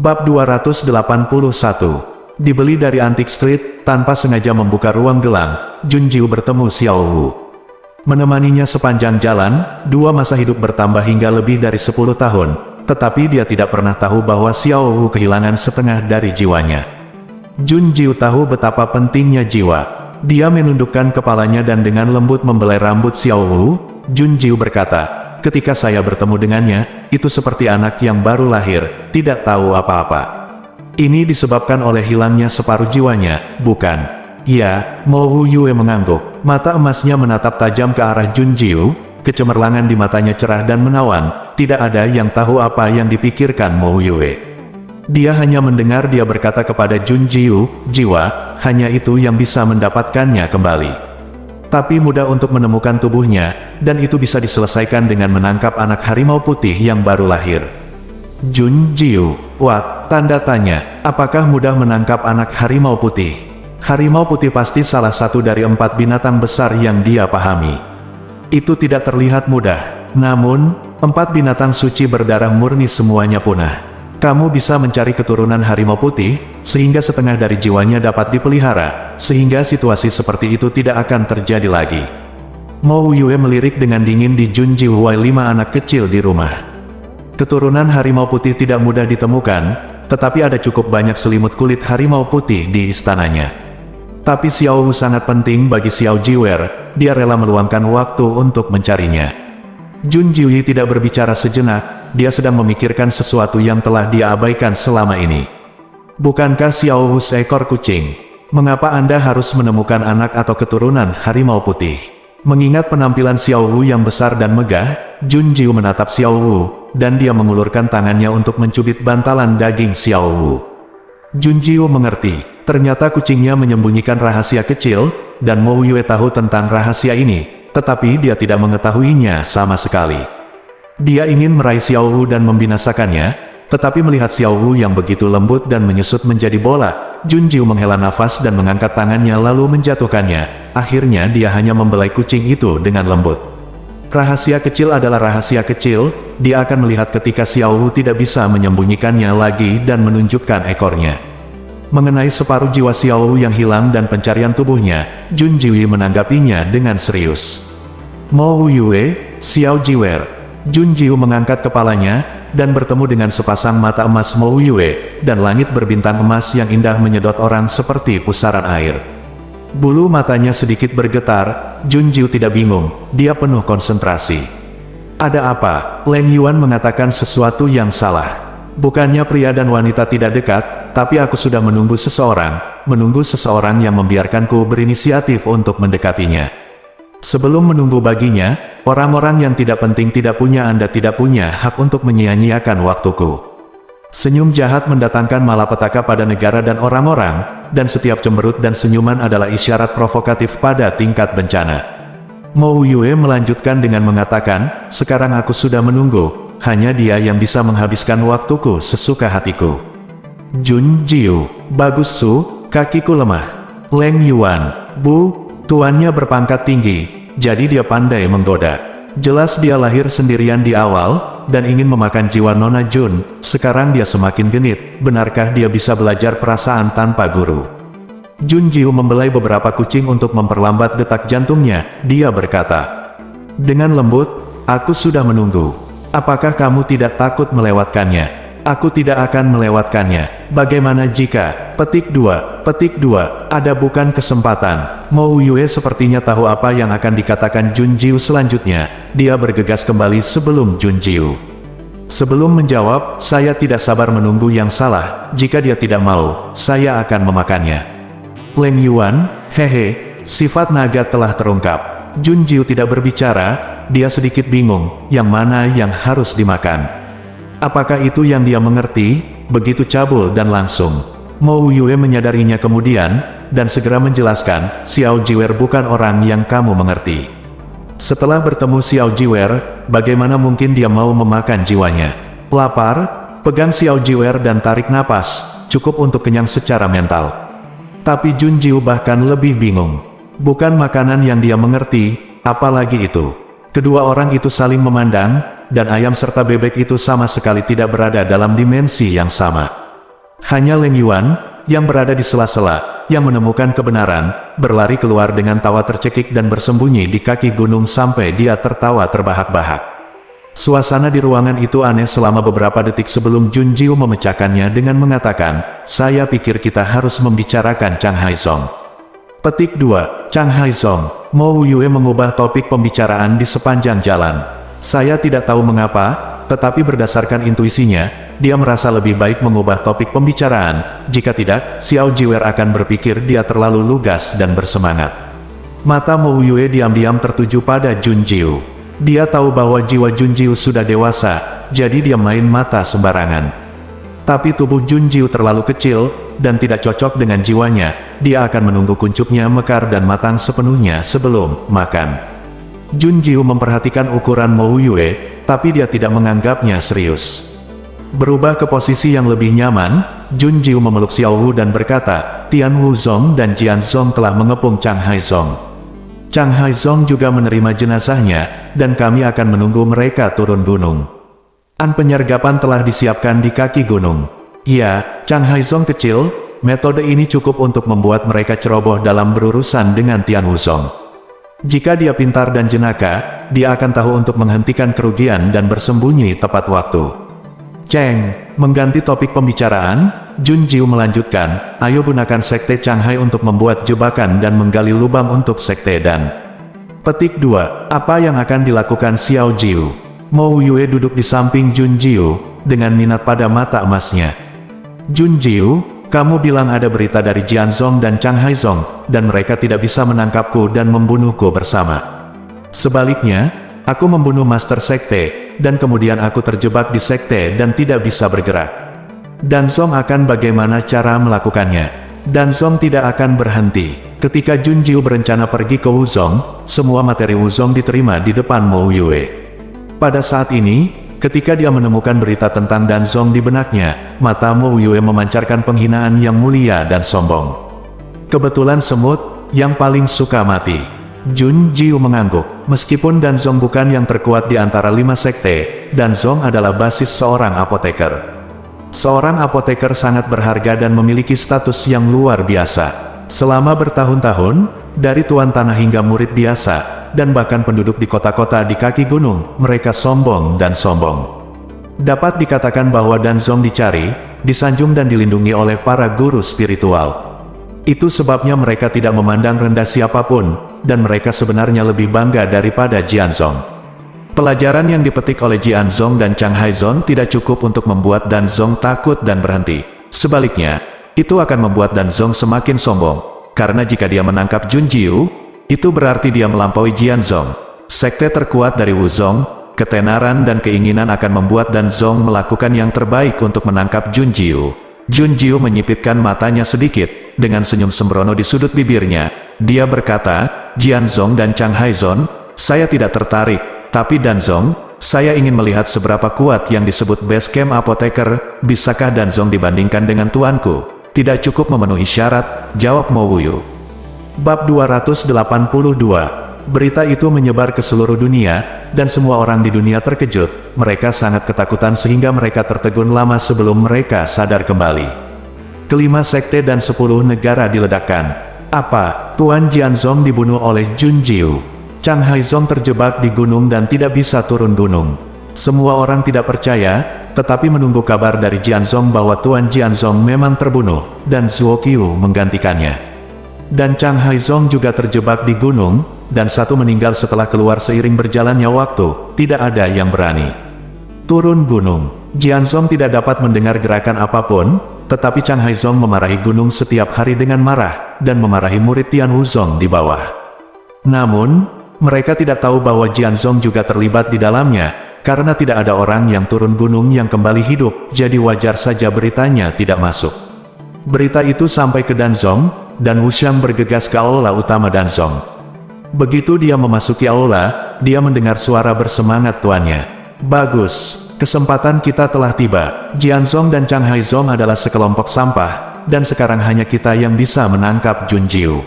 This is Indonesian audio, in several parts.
Bab 281. Dibeli dari Antique Street, tanpa sengaja membuka ruang gelang, Junjiu bertemu Xiao Wu. Menemaninya sepanjang jalan, dua masa hidup bertambah hingga lebih dari 10 tahun, tetapi dia tidak pernah tahu bahwa Xiao Wu kehilangan setengah dari jiwanya. Junjiu tahu betapa pentingnya jiwa. Dia menundukkan kepalanya dan dengan lembut membelai rambut Xiao Wu. Junjiu berkata, ketika saya bertemu dengannya, itu seperti anak yang baru lahir, tidak tahu apa-apa. Ini disebabkan oleh hilangnya separuh jiwanya, bukan? Ya, Mo Wu Yue mengangguk. Mata emasnya menatap tajam ke arah Junjiu, kecemerlangan di matanya cerah dan menawan. Tidak ada yang tahu apa yang dipikirkan Mo Wu Yue. Dia hanya mendengar dia berkata kepada Junjiu, jiwa, hanya itu yang bisa mendapatkannya kembali. Tapi mudah untuk menemukan tubuhnya, dan itu bisa diselesaikan dengan menangkap anak harimau putih yang baru lahir. Junjiu, what? Tanda tanya, apakah mudah menangkap anak harimau putih? Harimau putih pasti salah satu dari 4 binatang besar yang dia pahami. Itu tidak terlihat mudah, namun, 4 binatang suci berdarah murni semuanya punah. Kamu bisa mencari keturunan harimau putih, sehingga setengah dari jiwanya dapat dipelihara, sehingga situasi seperti itu tidak akan terjadi lagi. Mo Yue melirik dengan dingin di Junjiu Huai 5 anak kecil di rumah. Keturunan harimau putih tidak mudah ditemukan, tetapi ada cukup banyak selimut kulit harimau putih di istananya. Tapi Xiao Wu sangat penting bagi Xiao Jiwer, dia rela meluangkan waktu untuk mencarinya. Junjiu tidak berbicara sejenak, dia sedang memikirkan sesuatu yang telah dia abaikan selama ini. Bukankah Xiao Wu seekor kucing? Mengapa Anda harus menemukan anak atau keturunan harimau putih? Mengingat penampilan Xiao Wu yang besar dan megah, Junjiu menatap Xiao Wu, dan dia mengulurkan tangannya untuk mencubit bantalan daging Xiao Wu. Junjiu mengerti, ternyata kucingnya menyembunyikan rahasia kecil, dan Mo Yue tahu tentang rahasia ini, tetapi dia tidak mengetahuinya sama sekali. Dia ingin meraih Xiao Wu dan membinasakannya, tetapi melihat Xiao Wu yang begitu lembut dan menyusut menjadi bola, Junjiu menghela nafas dan mengangkat tangannya lalu menjatuhkannya. Akhirnya dia hanya membelai kucing itu dengan lembut. Rahasia kecil adalah rahasia kecil, dia akan melihat ketika Xiao Wu tidak bisa menyembunyikannya lagi dan menunjukkan ekornya. Mengenai separuh jiwa Xiao Wu yang hilang dan pencarian tubuhnya, Junjiu menanggapinya dengan serius. Mo Yue, Xiao Jiwer. Junjiu mengangkat kepalanya, dan bertemu dengan sepasang mata emas Mo Yue, dan langit berbintang emas yang indah menyedot orang seperti pusaran air. Bulu matanya sedikit bergetar, Junjiu tidak bingung, dia penuh konsentrasi. Ada apa? Leng Yuan mengatakan sesuatu yang salah. Bukannya pria dan wanita tidak dekat, tapi aku sudah menunggu seseorang yang membiarkanku berinisiatif untuk mendekatinya. Sebelum menunggu baginya, orang-orang yang tidak penting Anda tidak punya hak untuk menyia-nyiakan waktuku. Senyum jahat mendatangkan malapetaka pada negara dan orang-orang, dan setiap cemberut dan senyuman adalah isyarat provokatif pada tingkat bencana. Mo Yue melanjutkan dengan mengatakan, sekarang aku sudah menunggu, hanya dia yang bisa menghabiskan waktuku sesuka hatiku. Junjiu, bagus Su, kakiku lemah. Leng Yuan, Bu, tuannya berpangkat tinggi, jadi dia pandai menggoda. Jelas dia lahir sendirian di awal, dan ingin memakan jiwa Nona Jun, sekarang dia semakin genit, benarkah dia bisa belajar perasaan tanpa guru? Junjiu membelai beberapa kucing untuk memperlambat detak jantungnya, dia berkata. Dengan lembut, aku sudah menunggu. Apakah kamu tidak takut melewatkannya? Aku tidak akan melewatkannya. Bagaimana jika, petik 2, ada bukan kesempatan. Mo Yue sepertinya tahu apa yang akan dikatakan Junjiu selanjutnya. Dia bergegas kembali sebelum Junjiu. Sebelum menjawab, saya tidak sabar menunggu yang salah. Jika dia tidak mau, saya akan memakannya. Leng Yuan, hehe, sifat naga telah terungkap. Junjiu tidak berbicara, dia sedikit bingung, yang mana yang harus dimakan. Apakah itu yang dia mengerti? Begitu cabul dan langsung. Mo Yue menyadarinya kemudian, dan segera menjelaskan, Xiao Jiwer bukan orang yang kamu mengerti. Setelah bertemu Xiao Jiwer, bagaimana mungkin dia mau memakan jiwanya? Lapar? Pegang Xiao Jiwer dan tarik napas, cukup untuk kenyang secara mental. Tapi Junjiu bahkan lebih bingung. Bukan makanan yang dia mengerti, apalagi itu. Kedua orang itu saling memandang, dan ayam serta bebek itu sama sekali tidak berada dalam dimensi yang sama. Hanya Leng Yuan, yang berada di sela-sela, yang menemukan kebenaran, berlari keluar dengan tawa tercekik dan bersembunyi di kaki gunung sampai dia tertawa terbahak-bahak. Suasana di ruangan itu aneh selama beberapa detik sebelum Jun Jiu memecahkannya dengan mengatakan, "Saya pikir kita harus membicarakan Chang Haizong." Petik 2. Chang Haizong. Mo Yue mengubah topik pembicaraan di sepanjang jalan. Saya tidak tahu mengapa, tetapi berdasarkan intuisinya, dia merasa lebih baik mengubah topik pembicaraan. Jika tidak, Xiao Jiwer akan berpikir dia terlalu lugas dan bersemangat. Mata Mo Yue diam-diam tertuju pada Jun Jiu. Dia tahu bahwa jiwa Jun Jiu sudah dewasa, jadi dia main mata sembarangan. Tapi tubuh Jun Jiu terlalu kecil, dan tidak cocok dengan jiwanya. Dia akan menunggu kuncupnya mekar dan matang sepenuhnya sebelum makan. Jun Jiu memperhatikan ukuran Mo Yue, tapi dia tidak menganggapnya serius. Berubah ke posisi yang lebih nyaman, Jun Jiu memeluk Xiao Wu dan berkata, "Tian Wu Zong dan Jian Zong telah mengepung Chang Haizong. Chang Haizong juga menerima jenazahnya, dan kami akan menunggu mereka turun gunung. An penyergapan telah disiapkan di kaki gunung. Ya, Chang Haizong kecil, metode ini cukup untuk membuat mereka ceroboh dalam berurusan dengan Tian Wu Zong. Jika dia pintar dan jenaka, dia akan tahu untuk menghentikan kerugian dan bersembunyi tepat waktu." Cheng, mengganti topik pembicaraan, Jun Jiu melanjutkan, "Ayo gunakan Sekte Changhai untuk membuat jebakan dan menggali lubang untuk Sekte Dan." Petik 2. Apa yang akan dilakukan Xiao Jiu? Mo Yue duduk di samping Jun Jiu, dengan minat pada mata emasnya. "Jun Jiu, kamu bilang ada berita dari Jian Zong dan Chang Haizong, dan mereka tidak bisa menangkapku dan membunuhku bersama. Sebaliknya, aku membunuh Master Sekte, dan kemudian aku terjebak di Sekte dan tidak bisa bergerak. Dan Zong akan bagaimana cara melakukannya? Dan Zong tidak akan berhenti." Ketika Jun Jiu berencana pergi ke Wuzong, semua materi Wuzong diterima di depan Mo Yue. Pada saat ini, ketika dia menemukan berita tentang Dan Zong di benaknya, mata Mo Yue memancarkan penghinaan yang mulia dan sombong. "Kebetulan semut, yang paling suka mati." Jun Jiu mengangguk. Meskipun Dan Zong bukan yang terkuat di antara 5 sekte, Dan Zong adalah basis seorang apoteker. Seorang apoteker sangat berharga dan memiliki status yang luar biasa. Selama bertahun-tahun, dari tuan tanah hingga murid biasa, dan bahkan penduduk di kota-kota di kaki gunung, mereka sombong dan sombong. Dapat dikatakan bahwa Dan Zong dicari, disanjung dan dilindungi oleh para guru spiritual. Itu sebabnya mereka tidak memandang rendah siapapun, dan mereka sebenarnya lebih bangga daripada Jian Zong. Pelajaran yang dipetik oleh Jian Zong dan Chang Haizong tidak cukup untuk membuat Dan Zong takut dan berhenti. Sebaliknya, itu akan membuat Dan Zong semakin sombong, karena jika dia menangkap Jun Jiu, itu berarti dia melampaui Jian Zong. Sekte terkuat dari Wuzong, ketenaran dan keinginan akan membuat Dan Zong melakukan yang terbaik untuk menangkap Jun Jiu. Jun Jiu menyipitkan matanya sedikit, dengan senyum sembrono di sudut bibirnya. Dia berkata, "Jian Zong dan Chang Haizong, saya tidak tertarik. Tapi Dan Zong, saya ingin melihat seberapa kuat yang disebut base camp apoteker. Bisakah Dan Zong dibandingkan dengan tuanku?" "Tidak cukup memenuhi syarat," jawab Mo Wuyu. Bab 282. Berita itu menyebar ke seluruh dunia, dan semua orang di dunia terkejut. Mereka sangat ketakutan sehingga mereka tertegun lama sebelum mereka sadar kembali. Kelima sekte dan 10 negara diledakkan. Apa? Tuan Jian Zong dibunuh oleh Jun Jiu. Chang Haizong terjebak di gunung dan tidak bisa turun gunung. Semua orang tidak percaya, tetapi menunggu kabar dari Jian Zong bahwa Tuan Jian Zong memang terbunuh, dan Zuo Qiu menggantikannya. Dan Chang Haizong juga terjebak di gunung, dan satu meninggal setelah keluar seiring berjalannya waktu. Tidak ada yang berani turun gunung. Jian Zong tidak dapat mendengar gerakan apapun, tetapi Chang Haizong memarahi gunung setiap hari dengan marah, dan memarahi murid Tian Wu Zong di bawah. Namun, mereka tidak tahu bahwa Jian Zong juga terlibat di dalamnya, karena tidak ada orang yang turun gunung yang kembali hidup, jadi wajar saja beritanya tidak masuk. Berita itu sampai ke Dan Zong, dan Wuxiang bergegas ke aula utama Dan Zong. Begitu dia memasuki aula, dia mendengar suara bersemangat tuannya. "Bagus, kesempatan kita telah tiba. Jian Zong dan Chang Haizong adalah sekelompok sampah, dan sekarang hanya kita yang bisa menangkap Jun Jiu.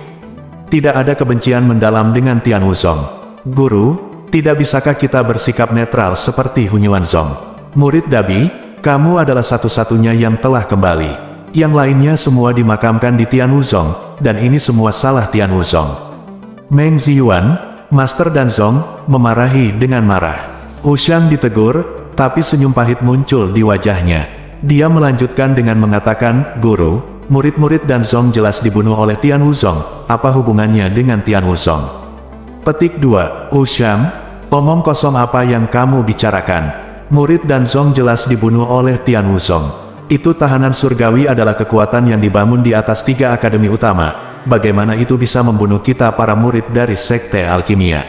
Tidak ada kebencian mendalam dengan Tian Wu Zong. Guru, tidak bisakah kita bersikap netral seperti Hunyuan Zong? Murid Dabi, kamu adalah satu-satunya yang telah kembali." Yang lainnya semua dimakamkan di Tian Wuzong, dan ini semua salah Tian Wuzong. Meng Ziyuan, Master Danzong, memarahi dengan marah. Wuxiang ditegur, tapi senyum pahit muncul di wajahnya. Dia melanjutkan dengan mengatakan, "Guru, murid-murid Danzong jelas dibunuh oleh Tian Wuzong, apa hubungannya dengan Tian Wuzong?" Petik 2, Wuxiang, omong kosong apa yang kamu bicarakan? Murid Danzong jelas dibunuh oleh Tian Wuzong. Itu tahanan surgawi adalah kekuatan yang dibangun di atas 3 akademi utama. Bagaimana itu bisa membunuh kita para murid dari sekte alkimia?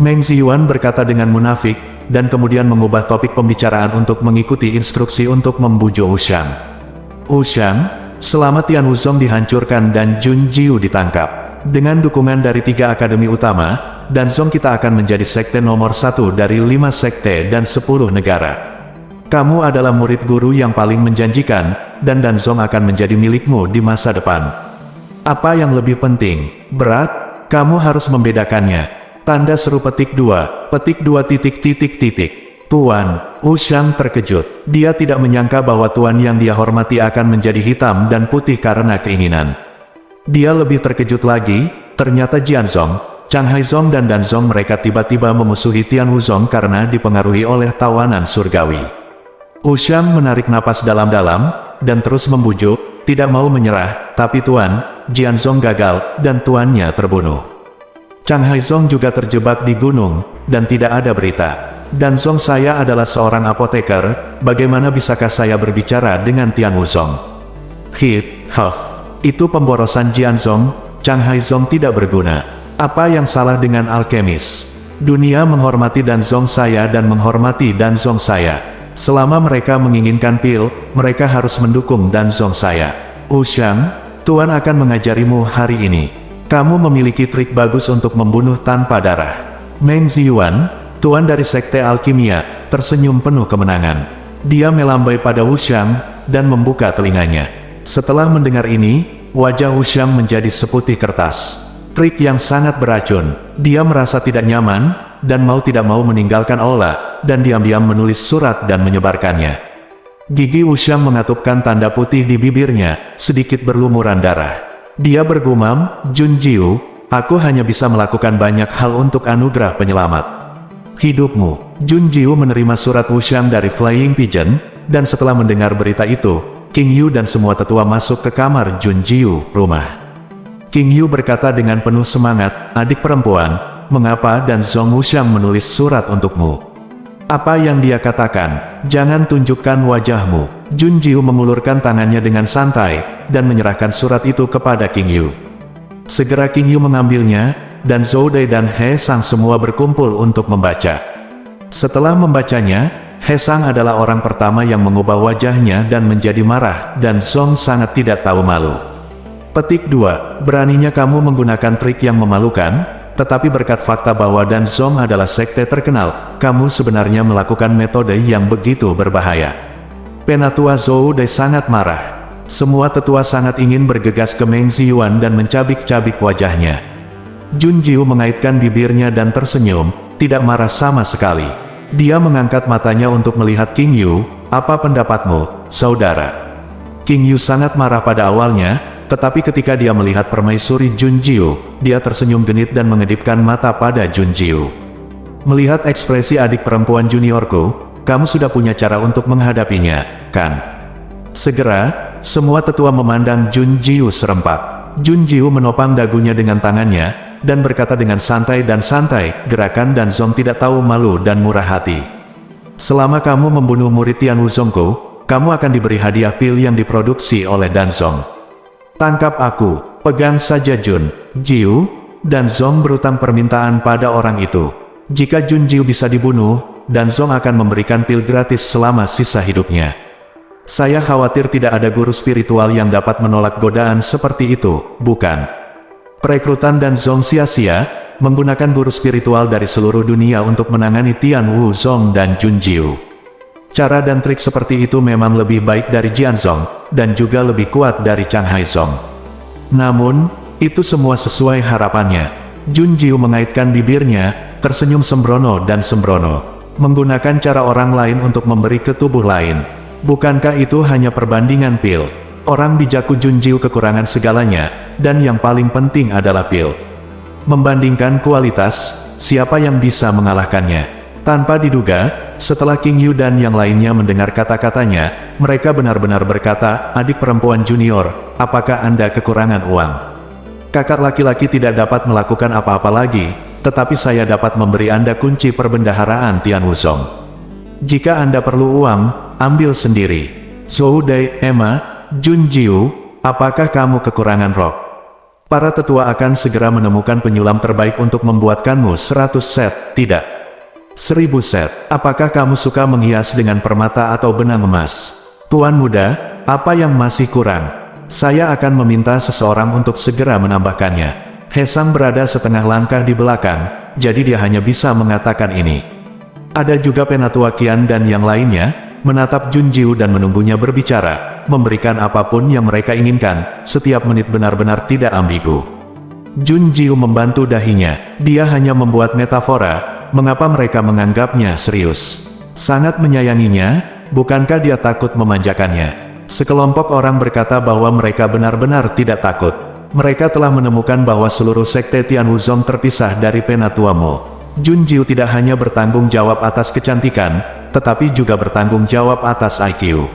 Meng Ziyuan berkata dengan munafik, dan kemudian mengubah topik pembicaraan untuk mengikuti instruksi untuk membujuk Wuxiang. Wuxiang, selama Tian Wuzong dihancurkan dan Jun Jiu ditangkap, dengan dukungan dari 3 akademi utama, Danzong kita akan menjadi sekte nomor 1 dari 5 sekte dan 10 negara. Kamu adalah murid guru yang paling menjanjikan, dan Danzong akan menjadi milikmu di masa depan. Apa yang lebih penting? Berat? Kamu harus membedakannya. Tanda seru petik 2, petik 2 titik titik titik. Tuan, Wuxiang terkejut. Dia tidak menyangka bahwa tuan yang dia hormati akan menjadi hitam dan putih karena keinginan. Dia lebih terkejut lagi, ternyata Jianzong, Chang Haizong dan Danzong mereka tiba-tiba memusuhi Tian Wuzong karena dipengaruhi oleh tawanan surgawi. Wuxiang menarik napas dalam-dalam, dan terus membujuk, tidak mau menyerah, tapi Tuan, Jianzong gagal, dan tuannya terbunuh. Chang Haizong juga terjebak di gunung, dan tidak ada berita. Danzong saya adalah seorang apoteker, bagaimana bisakah saya berbicara dengan Tian Wuzong? Itu pemborosan Jianzong, Chang Haizong tidak berguna. Apa yang salah dengan alkemis? Dunia menghormati Danzong saya dan menghormati Danzong saya. Selama mereka menginginkan pil, mereka harus mendukung Danzong saya. Wuxiang, Tuan akan mengajarimu hari ini. Kamu memiliki trik bagus untuk membunuh tanpa darah. Meng Ziyuan, Tuan dari sekte alkimia, tersenyum penuh kemenangan. Dia melambai pada Wuxiang, dan membuka telinganya. Setelah mendengar ini, wajah Wuxiang menjadi seputih kertas. Trik yang sangat beracun. Dia merasa tidak nyaman, dan mau tidak mau meninggalkan aula, dan diam-diam menulis surat dan menyebarkannya. Gigi Wuxiang mengatupkan tanda putih di bibirnya, sedikit berlumuran darah. Dia bergumam, Jun Jiu, aku hanya bisa melakukan banyak hal untuk anugerah penyelamat hidupmu. Jun Jiu menerima surat Wuxiang dari Flying Pigeon, dan setelah mendengar berita itu, King Yu dan semua tetua masuk ke kamar Jun Jiu, rumah. King Yu berkata dengan penuh semangat, adik perempuan, mengapa Danzong Wuxiang menulis surat untukmu? Apa yang dia katakan? Jangan tunjukkan wajahmu. Jun Jiu mengulurkan tangannya dengan santai, dan menyerahkan surat itu kepada King Yu. Segera King Yu mengambilnya, dan Zhou Dai dan He Sang semua berkumpul untuk membaca. Setelah membacanya, He Sang adalah orang pertama yang mengubah wajahnya dan menjadi marah, dan Zong sangat tidak tahu malu. Petik 2, beraninya kamu menggunakan trik yang memalukan, tetapi berkat fakta bahwa Danzong adalah sekte terkenal, kamu sebenarnya melakukan metode yang begitu berbahaya. Penatua Zhou Dai sangat marah. Semua tetua sangat ingin bergegas ke Meng Ziyuan dan mencabik-cabik wajahnya. Jun Jiu mengaitkan bibirnya dan tersenyum, tidak marah sama sekali. Dia mengangkat matanya untuk melihat King Yu, apa pendapatmu, saudara? King Yu sangat marah pada awalnya, tetapi ketika dia melihat permaisuri Jun Jiu, dia tersenyum genit dan mengedipkan mata pada Jun Jiu. Melihat ekspresi adik perempuan juniorku, kamu sudah punya cara untuk menghadapinya, kan? Segera, semua tetua memandang Jun Jiu serempak. Jun Jiu menopang dagunya dengan tangannya, dan berkata dengan santai, gerakan Danzong tidak tahu malu dan murah hati. Selama kamu membunuh murid Tian Wuzongku, kamu akan diberi hadiah pil yang diproduksi oleh Danzong. Tangkap aku, pegang saja Jun Jiu, Danzong berutang permintaan pada orang itu. Jika Jun Jiu bisa dibunuh, Danzong akan memberikan pil gratis selama sisa hidupnya. Saya khawatir tidak ada guru spiritual yang dapat menolak godaan seperti itu, bukan? Perekrutan Danzong sia-sia, menggunakan guru spiritual dari seluruh dunia untuk menangani Tian Wuzong dan Jun Jiu. Cara dan trik seperti itu memang lebih baik dari Jianzong, dan juga lebih kuat dari Chang Haizong. Namun, itu semua sesuai harapannya. Jun Jiu mengaitkan bibirnya, tersenyum sembrono dan sembrono. Menggunakan cara orang lain untuk memberi ke tubuh lain. Bukankah itu hanya perbandingan pil? Orang bijakku Junjiu kekurangan segalanya, dan yang paling penting adalah pil. Membandingkan kualitas, siapa yang bisa mengalahkannya? Tanpa diduga, setelah King Yu dan yang lainnya mendengar kata-katanya, mereka benar-benar berkata, "Adik perempuan junior, apakah Anda kekurangan uang? Kakak laki-laki tidak dapat melakukan apa-apa lagi, tetapi saya dapat memberi Anda kunci perbendaharaan Tian Wuzong. Jika Anda perlu uang, ambil sendiri." Zhou Dai, Emma, Junjiu, apakah kamu kekurangan rok? Para tetua akan segera menemukan penyulam terbaik untuk membuatkanmu 100 set, tidak 1000 set. Apakah kamu suka menghias dengan permata atau benang emas? Tuan muda, apa yang masih kurang? Saya akan meminta seseorang untuk segera menambahkannya. Hesang berada setengah langkah di belakang, jadi dia hanya bisa mengatakan ini. Ada juga Penatua Qian dan yang lainnya, menatap Junjiu dan menunggunya berbicara, memberikan apapun yang mereka inginkan, setiap menit benar-benar tidak ambigu. Junjiu membantu dahinya, dia hanya membuat metafora. Mengapa mereka menganggapnya serius? Sangat menyayanginya, bukankah dia takut memanjakannya? Sekelompok orang berkata bahwa mereka benar-benar tidak takut. Mereka telah menemukan bahwa seluruh sekte Tian Wuzong terpisah dari Penatua Mo. Junjiu tidak hanya bertanggung jawab atas kecantikan, tetapi juga bertanggung jawab atas IQ.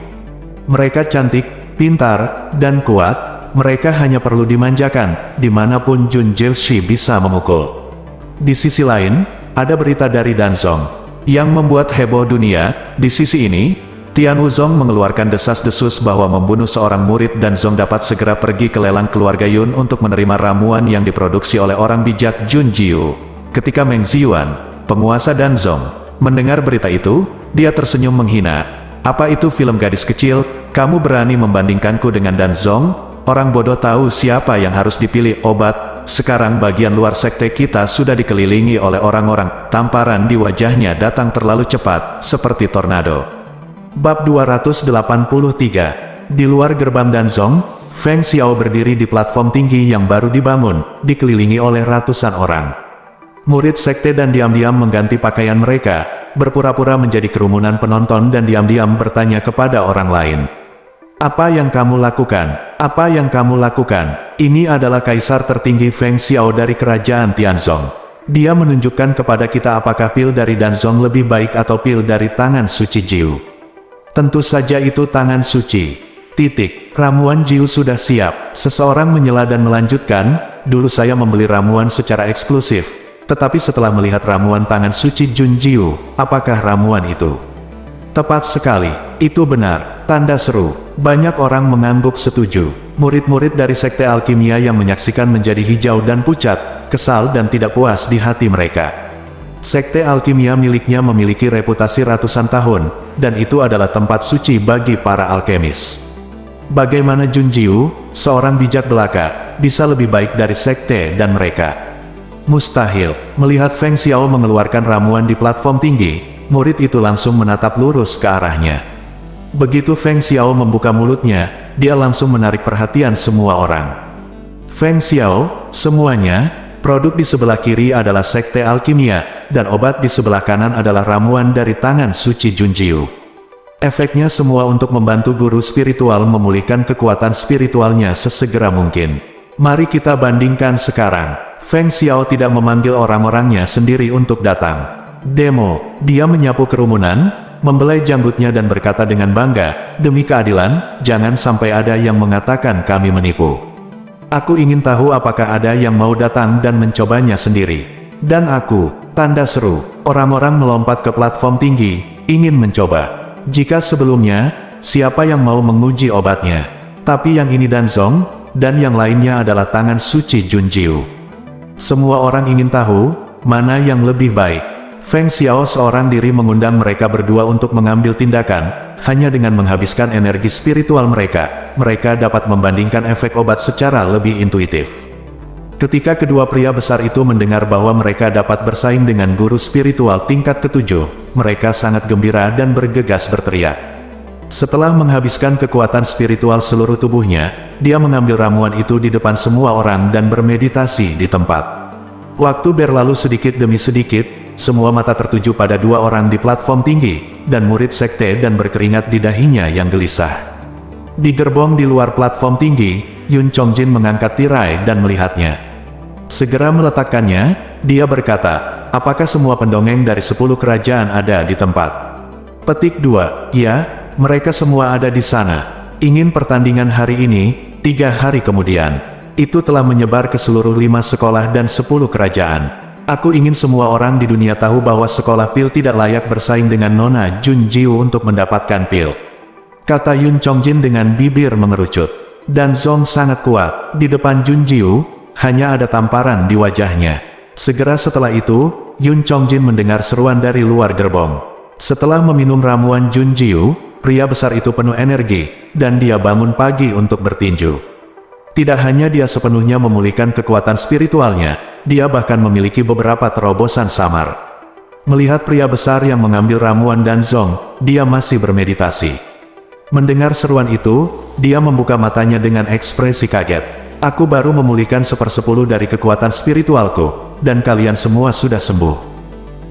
Mereka cantik, pintar, dan kuat. Mereka hanya perlu dimanjakan, dimanapun Jun Jiushi bisa memukul. Di sisi lain, ada berita dari Danzong yang membuat heboh dunia. Di sisi ini, Tian Wuzong mengeluarkan desas-desus bahwa membunuh seorang murid Danzong dapat segera pergi ke lelang keluarga Yun untuk menerima ramuan yang diproduksi oleh orang bijak Junjiu. Ketika Meng Ziyuan, penguasa Danzong, mendengar berita itu, dia tersenyum menghina. "Apa itu film gadis kecil? Kamu berani membandingkanku dengan Danzong? Orang bodoh tahu siapa yang harus dipilih obat. Sekarang bagian luar sekte kita sudah dikelilingi oleh orang-orang." Tamparan di wajahnya datang terlalu cepat, seperti tornado. Bab 283. Di luar gerbang Danzong, Feng Xiao berdiri di platform tinggi yang baru dibangun, dikelilingi oleh ratusan orang. Murid sekte dan diam-diam mengganti pakaian mereka, berpura-pura menjadi kerumunan penonton dan diam-diam bertanya kepada orang lain. "Apa yang kamu lakukan? Apa yang kamu lakukan?" Ini adalah kaisar tertinggi Feng Xiao dari kerajaan Tianzong. Dia menunjukkan kepada kita apakah pil dari Danzong lebih baik atau pil dari tangan suci Jiu. Tentu saja itu tangan suci. Titik. Ramuan Jiu sudah siap. Seseorang menyela dan melanjutkan, "Dulu saya membeli ramuan secara eksklusif. Tetapi setelah melihat ramuan tangan suci Jun Jiu, apakah ramuan itu?" Tepat sekali. Itu benar. Tanda seru. Banyak orang mengangguk setuju. Murid-murid dari sekte alkimia yang menyaksikan menjadi hijau dan pucat, kesal dan tidak puas di hati mereka. Sekte alkimia miliknya memiliki reputasi ratusan tahun, dan itu adalah tempat suci bagi para alkemis. Bagaimana Junjiu, seorang bijak belaka, bisa lebih baik dari sekte dan mereka? Mustahil. Melihat Feng Xiao mengeluarkan ramuan di platform tinggi, murid itu langsung menatap lurus ke arahnya. Begitu Feng Xiao membuka mulutnya, dia langsung menarik perhatian semua orang. Feng Xiao, semuanya, produk di sebelah kiri adalah sekte alkimia, dan obat di sebelah kanan adalah ramuan dari tangan suci Junjiu. Efeknya semua untuk membantu guru spiritual memulihkan kekuatan spiritualnya sesegera mungkin. Mari kita bandingkan sekarang. Feng Xiao tidak memanggil orang-orangnya sendiri untuk datang. Demo, dia menyapu kerumunan, membelai janggutnya dan berkata dengan bangga, "Demi keadilan, jangan sampai ada yang mengatakan kami menipu. Aku ingin tahu apakah ada yang mau datang dan mencobanya sendiri. Dan aku." Tanda seru. Orang-orang melompat ke platform tinggi, ingin mencoba. Jika sebelumnya, siapa yang mau menguji obatnya? Tapi yang ini Danzong, dan yang lainnya adalah tangan suci Junjiu. Semua orang ingin tahu, mana yang lebih baik. Feng Xiao seorang diri mengundang mereka berdua untuk mengambil tindakan. Hanya dengan menghabiskan energi spiritual mereka, mereka dapat membandingkan efek obat secara lebih intuitif. Ketika kedua pria besar itu mendengar bahwa mereka dapat bersaing dengan guru spiritual tingkat ke-7, mereka sangat gembira dan bergegas berteriak. Setelah menghabiskan kekuatan spiritual seluruh tubuhnya, dia mengambil ramuan itu di depan semua orang dan bermeditasi di tempat. Waktu berlalu sedikit demi sedikit, semua mata tertuju pada dua orang di platform tinggi, dan murid sekte dan berkeringat di dahinya yang gelisah. Di gerbong di luar platform tinggi, Yun Chongjin mengangkat tirai dan melihatnya. Segera meletakkannya, dia berkata, apakah semua pendongeng dari 10 kerajaan ada di tempat? Petik 2, ya, mereka semua ada di sana. Ingin pertandingan hari ini, 3 hari kemudian. Itu telah menyebar ke seluruh 5 sekolah dan 10 kerajaan. Aku ingin semua orang di dunia tahu bahwa sekolah pil tidak layak bersaing dengan Nona Junjiu untuk mendapatkan pil. Kata Yun Chongjin dengan bibir mengerucut. Dan Zong sangat kuat, di depan Junjiu, hanya ada tamparan di wajahnya. Segera setelah itu, Yun Chongjin mendengar seruan dari luar gerbong. Setelah meminum ramuan Junjiu, pria besar itu penuh energi, dan dia bangun pagi untuk bertinju. Tidak hanya dia sepenuhnya memulihkan kekuatan spiritualnya, dia bahkan memiliki beberapa terobosan samar. Melihat pria besar yang mengambil ramuan dan Zong, dia masih bermeditasi. Mendengar seruan itu, dia membuka matanya dengan ekspresi kaget. Aku baru memulihkan 1/10 dari kekuatan spiritualku, dan kalian semua sudah sembuh.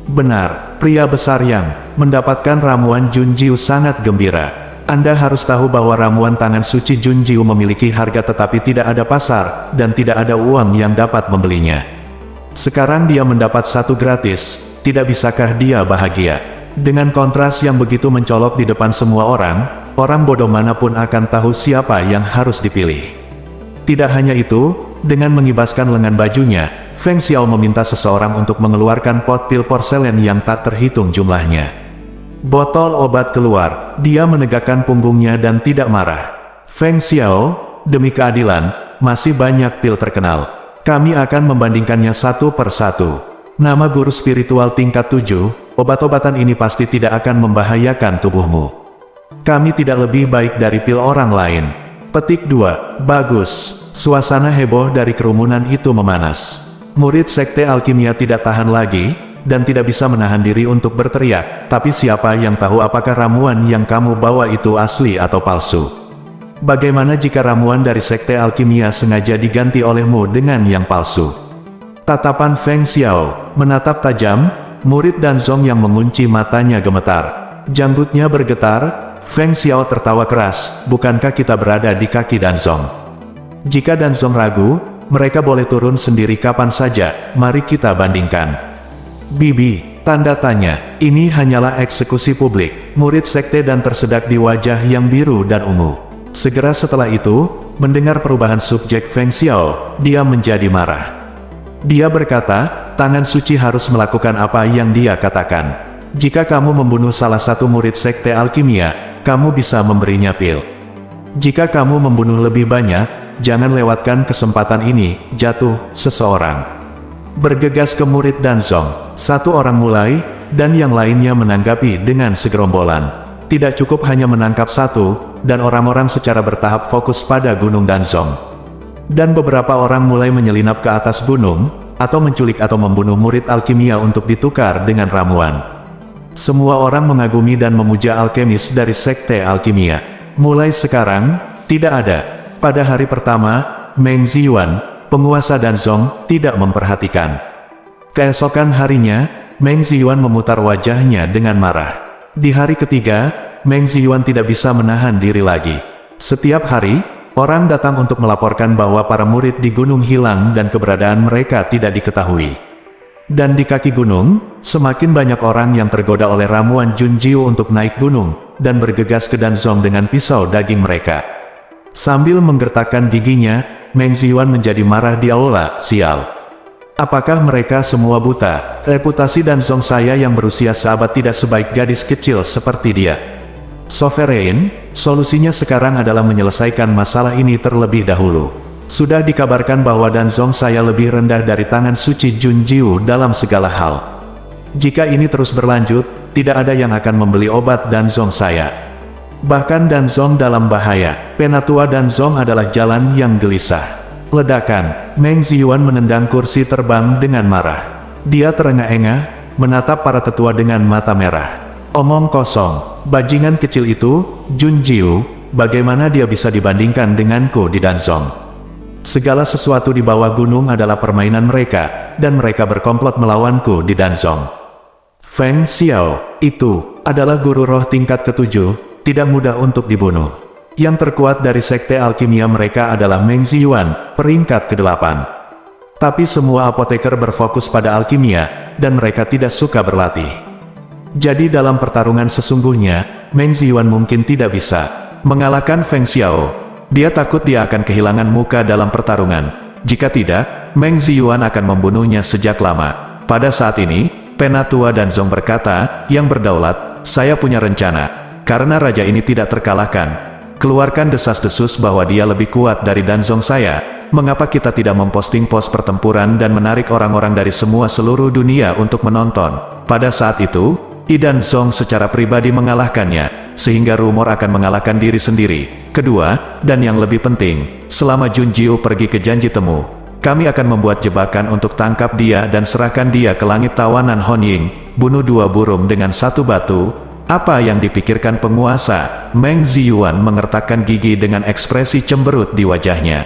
Benar, pria besar yang mendapatkan ramuan Junjiu sangat gembira. Anda harus tahu bahwa ramuan tangan suci Junjiu memiliki harga tetapi tidak ada pasar, dan tidak ada uang yang dapat membelinya. Sekarang dia mendapat 1 gratis, tidak bisakah dia bahagia? Dengan kontras yang begitu mencolok di depan semua orang, orang bodoh manapun akan tahu siapa yang harus dipilih. Tidak hanya itu, dengan mengibaskan lengan bajunya, Feng Xiao meminta seseorang untuk mengeluarkan pot pil porselen yang tak terhitung jumlahnya. Botol obat keluar, dia menegakkan punggungnya dan tidak marah. Feng Xiao, demi keadilan, masih banyak pil terkenal. Kami akan membandingkannya satu per satu. Nama guru spiritual tingkat 7, obat-obatan ini pasti tidak akan membahayakan tubuhmu. Kami tidak lebih baik dari pil orang lain. Petik 2, bagus. Suasana heboh dari kerumunan itu memanas. Murid sekte alkimia tidak tahan lagi, dan tidak bisa menahan diri untuk berteriak, tapi siapa yang tahu apakah ramuan yang kamu bawa itu asli atau palsu? Bagaimana jika ramuan dari sekte alkimia sengaja diganti olehmu dengan yang palsu? Tatapan Feng Xiao menatap tajam, murid dan Zong yang mengunci matanya gemetar. Janggutnya bergetar. Feng Xiao tertawa keras, bukankah kita berada di kaki Danzong? Jika Danzong ragu, mereka boleh turun sendiri kapan saja, mari kita bandingkan. Bibi, tanda tanya, ini hanyalah eksekusi publik, murid sekte dan tersedak di wajah yang biru dan ungu. Segera setelah itu, mendengar perubahan subjek Feng Xiao, dia menjadi marah. Dia berkata, tangan suci harus melakukan apa yang dia katakan. Jika kamu membunuh salah satu murid sekte alkimia, kamu bisa memberinya pil. Jika kamu membunuh lebih banyak, jangan lewatkan kesempatan ini, jatuh seseorang. Bergegas ke murid Danzong, 1 orang mulai, dan yang lainnya menanggapi dengan segerombolan. Tidak cukup hanya menangkap 1, dan orang-orang secara bertahap fokus pada gunung Danzong. Dan beberapa orang mulai menyelinap ke atas gunung, atau menculik atau membunuh murid alkimia untuk ditukar dengan ramuan. Semua orang mengagumi dan memuja alkemis dari sekte alkimia. Mulai sekarang, tidak ada. Pada hari pertama, Meng Ziyuan, penguasa Danzong, tidak memperhatikan. Keesokan harinya, Meng Ziyuan memutar wajahnya dengan marah. Di hari ketiga, Meng Ziyuan tidak bisa menahan diri lagi. Setiap hari, orang datang untuk melaporkan bahwa para murid di gunung hilang dan keberadaan mereka tidak diketahui. Dan di kaki gunung, semakin banyak orang yang tergoda oleh ramuan Junjiu untuk naik gunung, dan bergegas ke Danzong dengan pisau daging mereka. Sambil menggertakkan giginya, Meng Ziyuan menjadi marah di aula, sial. Apakah mereka semua buta? Reputasi Danzong saya yang berusia seabad tidak sebaik gadis kecil seperti dia. Sovereign, solusinya sekarang adalah menyelesaikan masalah ini terlebih dahulu. Sudah dikabarkan bahwa Danzong saya lebih rendah dari tangan suci Junjiu dalam segala hal. Jika ini terus berlanjut, tidak ada yang akan membeli obat Danzong saya. Bahkan Danzong dalam bahaya. Penatua Danzong adalah jalan yang gelisah. Ledakan, Meng Ziyuan menendang kursi terbang dengan marah. Dia terengah-engah, menatap para tetua dengan mata merah. Omong kosong, bajingan kecil itu, Junjiu, bagaimana dia bisa dibandingkan denganku di Danzong? Segala sesuatu di bawah gunung adalah permainan mereka, dan mereka berkomplot melawanku di Danzong. Feng Xiao, itu adalah guru roh tingkat ke-7, tidak mudah untuk dibunuh. Yang terkuat dari sekte alkimia mereka adalah Meng Ziyuan, peringkat ke-8. Tapi semua apoteker berfokus pada alkimia, dan mereka tidak suka berlatih. Jadi dalam pertarungan sesungguhnya, Meng Ziyuan mungkin tidak bisa mengalahkan Feng Xiao. Dia takut dia akan kehilangan muka dalam pertarungan. Jika tidak, Meng Ziyuan akan membunuhnya sejak lama. Pada saat ini, Penatua Danzong berkata, yang berdaulat, saya punya rencana. Karena raja ini tidak terkalahkan, keluarkan desas-desus bahwa dia lebih kuat dari Danzong saya. Mengapa kita tidak memposting pos pertempuran dan menarik orang-orang dari seluruh dunia untuk menonton? Pada saat itu, Yi Danzong secara pribadi mengalahkannya, sehingga rumor akan mengalahkan diri sendiri. Kedua, dan yang lebih penting, selama Junjiu pergi ke janji temu, kami akan membuat jebakan untuk tangkap dia dan serahkan dia ke langit tawanan Honying, bunuh 2 burung dengan 1 batu. Apa yang dipikirkan penguasa? Meng Ziyuan mengertakkan gigi dengan ekspresi cemberut di wajahnya.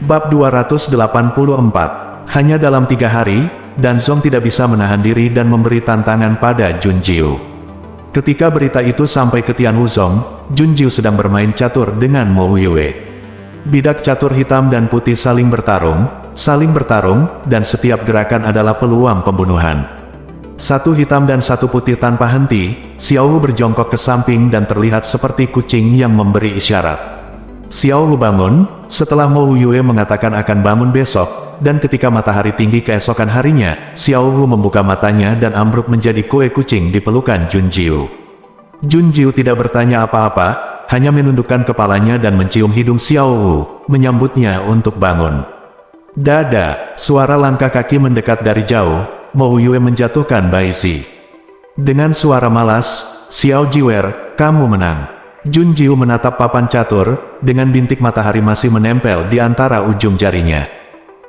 Bab 284. Hanya dalam 3 hari, Danzong tidak bisa menahan diri dan memberi tantangan pada Junjiu. Ketika berita itu sampai ke Tian Wuzong, Junjiu sedang bermain catur dengan Mo Yue. Bidak catur hitam dan putih saling bertarung, dan setiap gerakan adalah peluang pembunuhan. 1 hitam dan 1 putih tanpa henti, Xiao Wu berjongkok ke samping dan terlihat seperti kucing yang memberi isyarat. Xiao Wu bangun, setelah Mo Yue mengatakan akan bangun besok, dan ketika matahari tinggi keesokan harinya, Xiao Wu membuka matanya dan ambruk menjadi kue kucing di pelukan Junjiu. Junjiu tidak bertanya apa-apa, hanya menundukkan kepalanya dan mencium hidung Xiao Wu, menyambutnya untuk bangun. Dada, suara langkah kaki mendekat dari jauh, Mo Yue menjatuhkan Baizi. Dengan suara malas, Xiao Jiwer, kamu menang. Junjiu menatap papan catur, dengan bintik matahari masih menempel di antara ujung jarinya.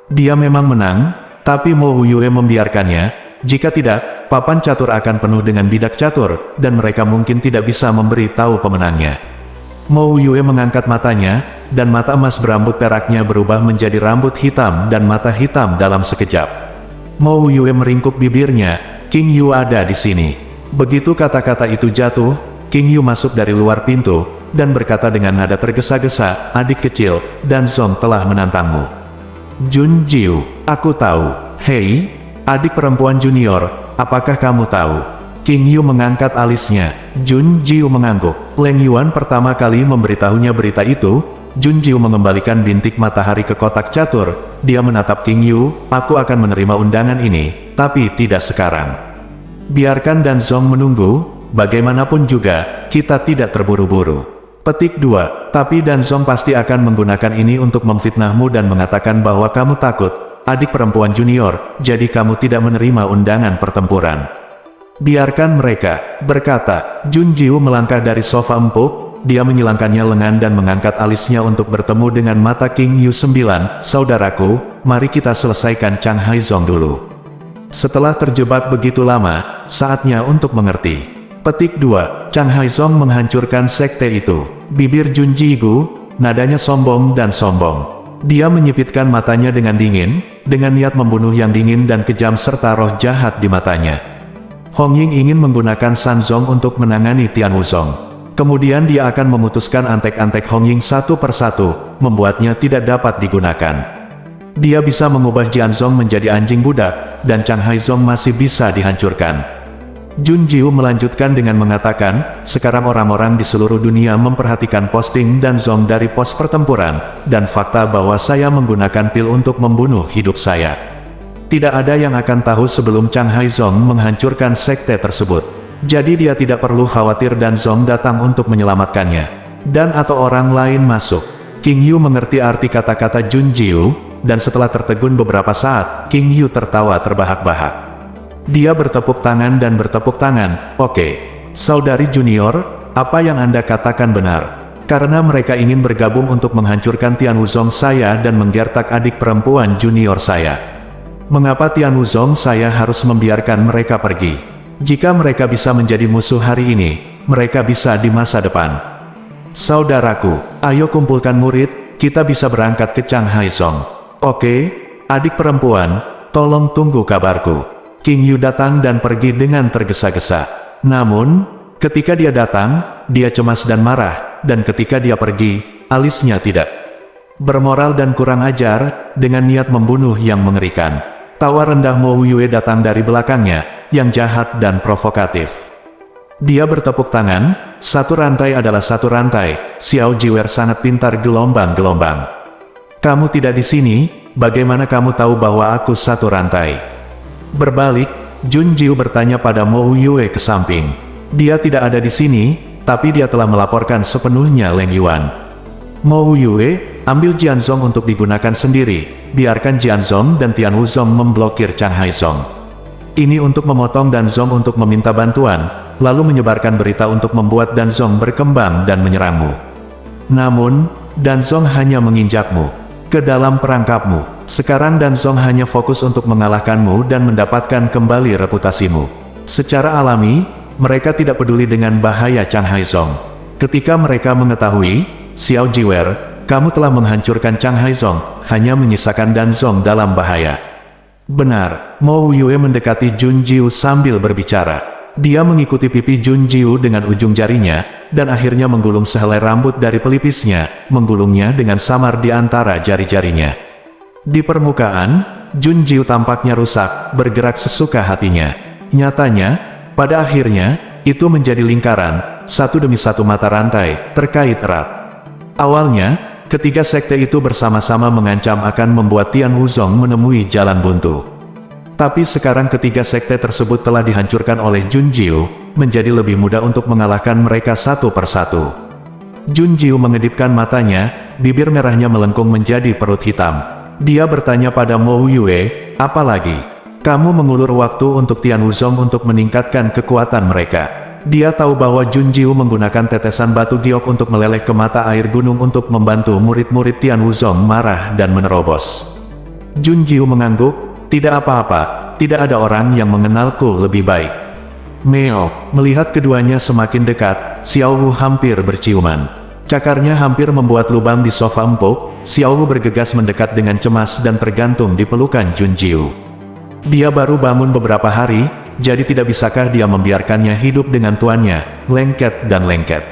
Dia memang menang, tapi Mo Yue membiarkannya. Jika tidak, papan catur akan penuh dengan bidak catur, dan mereka mungkin tidak bisa memberi tahu pemenangnya. Mo Yue mengangkat matanya, dan mata emas berambut peraknya berubah menjadi rambut hitam dan mata hitam dalam sekejap. Mo Yue meringkuk bibirnya, King Yu ada di sini. Begitu kata-kata itu jatuh, King Yu masuk dari luar pintu, dan berkata dengan nada tergesa-gesa, adik kecil, Danzong telah menantangmu. Junjiu, aku tahu. Hei, adik perempuan junior, apakah kamu tahu? King Yu mengangkat alisnya. Junjiu mengangguk. Leng Yuan pertama kali memberitahunya berita itu. Junjiu mengembalikan bintik matahari ke kotak catur. Dia menatap King Yu, aku akan menerima undangan ini, tapi tidak sekarang. Biarkan Danzong menunggu, bagaimanapun juga, kita tidak terburu-buru. Petik 2. Tapi Danzong pasti akan menggunakan ini untuk memfitnahmu dan mengatakan bahwa kamu takut, adik perempuan junior, jadi kamu tidak menerima undangan pertempuran. Biarkan mereka, berkata. Junjiu melangkah dari sofa empuk, dia menyilangkannya lengan dan mengangkat alisnya untuk bertemu dengan mata King Yu 9, saudaraku, mari kita selesaikan Chang Haizong dulu. Setelah terjebak begitu lama, saatnya untuk mengerti. Petik 2. Chang Haizong menghancurkan sekte itu. Bibir Junjiu, nadanya sombong dan sombong. Dia menyipitkan matanya dengan dingin, dengan niat membunuh yang dingin dan kejam serta roh jahat di matanya. Hongying ingin menggunakan Sanzong untuk menangani Tian Wuzong. Kemudian dia akan memutuskan antek-antek Hongying satu persatu, membuatnya tidak dapat digunakan. Dia bisa mengubah Jianzong menjadi anjing budak, dan Chang Haizong masih bisa dihancurkan. Junjiu melanjutkan dengan mengatakan, sekarang orang-orang di seluruh dunia memperhatikan posting Danzong dari pos pertempuran, dan fakta bahwa saya menggunakan pil untuk membunuh hidup saya. Tidak ada yang akan tahu sebelum Chang Haizong menghancurkan sekte tersebut. Jadi dia tidak perlu khawatir Danzong datang untuk menyelamatkannya. Dan atau orang lain masuk. King Yu mengerti arti kata-kata Junjiu, dan setelah tertegun beberapa saat, King Yu tertawa terbahak-bahak. Dia bertepuk tangan dan bertepuk tangan. Oke, saudari junior, apa yang Anda katakan benar. Karena mereka ingin bergabung untuk menghancurkan Tian Wuzong saya dan menggertak adik perempuan junior saya. Mengapa Tian Wuzong saya harus membiarkan mereka pergi? Jika mereka bisa menjadi musuh hari ini, mereka bisa di masa depan. Saudaraku, ayo kumpulkan murid, kita bisa berangkat ke Chang Haizong. Oke, adik perempuan, tolong tunggu kabarku. King Yu datang dan pergi dengan tergesa-gesa. Namun, ketika dia datang, dia cemas dan marah. dan ketika dia pergi, alisnya tidak bermoral dan kurang ajar, dengan niat membunuh yang mengerikan. Tawa rendah Mo Yue datang dari belakangnya, yang jahat dan provokatif. Dia bertepuk tangan, satu rantai adalah satu rantai, Xiao Jiwer sangat pintar gelombang-gelombang. Kamu tidak di sini, bagaimana kamu tahu bahwa aku satu rantai? Berbalik, Jun Jiu bertanya pada Mo Yue ke samping. Dia tidak ada di sini, tapi dia telah melaporkan sepenuhnya Leng Yuan. Mo Yue, ambil Jianzong untuk digunakan sendiri, biarkan Jianzong dan Tian Wuzong memblokir Chang Haizong. Ini untuk memotong Danzong untuk meminta bantuan, lalu menyebarkan berita untuk membuat Danzong berkembang dan menyerangmu. Namun, Danzong hanya menginjakmu ke dalam perangkapmu. Sekarang Danzong hanya fokus untuk mengalahkanmu dan mendapatkan kembali reputasimu. Secara alami, mereka tidak peduli dengan bahaya Chang Haizong. Ketika mereka mengetahui, Xiao Jiwer, kamu telah menghancurkan Chang Haizong, hanya menyisakan Danzong dalam bahaya. Benar, Mo Yue mendekati Jun Jiu sambil berbicara. Dia mengikuti pipi Jun Jiu dengan ujung jarinya, dan akhirnya menggulung sehelai rambut dari pelipisnya, menggulungnya dengan samar di antara jari-jarinya. Di permukaan, Jun Jiu tampaknya rusak, bergerak sesuka hatinya. Nyatanya, pada akhirnya, itu menjadi lingkaran, satu demi satu mata rantai, terkait erat. Awalnya, ketiga sekte itu bersama-sama mengancam akan membuat Tian Wuzong menemui jalan buntu. Tapi sekarang ketiga sekte tersebut telah dihancurkan oleh Jun Jiu, menjadi lebih mudah untuk mengalahkan mereka satu persatu. Jun Jiu mengedipkan matanya, bibir merahnya melengkung menjadi perut hitam. Dia bertanya pada Mo Yue, apa lagi? Kamu mengulur waktu untuk Tian Wuzong untuk meningkatkan kekuatan mereka. Dia tahu bahwa Jun Jiu menggunakan tetesan batu giok untuk meleleh ke mata air gunung untuk membantu murid-murid Tian Wuzong marah dan menerobos. Jun Jiu mengangguk, tidak apa-apa, tidak ada orang yang mengenalku lebih baik. Meo, melihat keduanya semakin dekat, Xiao Wu hampir berciuman. Cakarnya hampir membuat lubang di sofa empuk, Xiao Wu bergegas mendekat dengan cemas dan tergantung di pelukan Jun Jiu. Dia baru bangun beberapa hari, jadi tidak bisakah dia membiarkannya hidup dengan tuannya, lengket dan lengket.